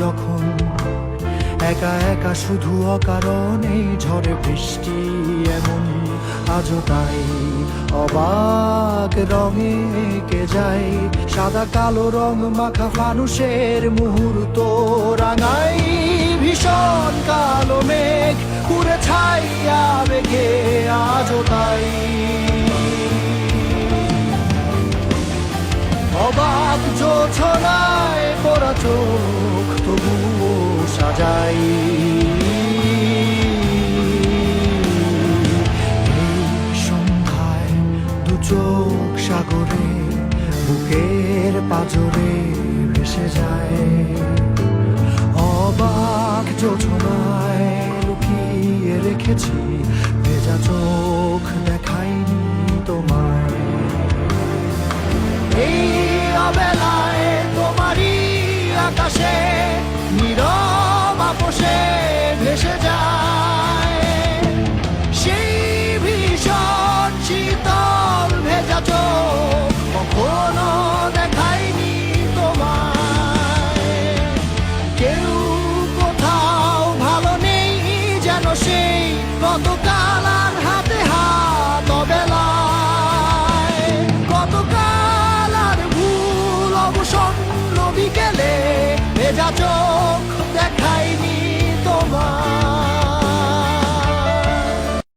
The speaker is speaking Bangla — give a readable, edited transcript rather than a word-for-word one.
যখন একা একা শুধু অকারণে ঝড়ে বৃষ্টি এমন আজও তাই অবাক রঙে কে যায় সাদা কালো রং মাখা ফানুষের মুহূর্ত রাঙাই ভীষণ কালো মেঘ পুরে ছাইয়া বেগে আজও তাই অবাক জোছনায় পড়া চোখ তবুও সাজাই এই সন্ধ্যায় দু চোখ সাগরে বুকের পাজরে ভেসে যায় অবাক জোছনায় লুকিয়ে রেখেছি ভেজা চোখ দেখাইনি তোমায় এই অবেলায় তোমারই আকাশে নীরব আপোষে ভেসে যায় সেই ভীষণ শীতল ভেজা চোখ কখনো দেখাইনি তোমায় কেউ কোথাও ভালো নেই যেন সেই গতকাল আর হাতে হাত অবেলায় গতকাল আর ভুল অবসন্ন বিকেলে ভেজা চোখ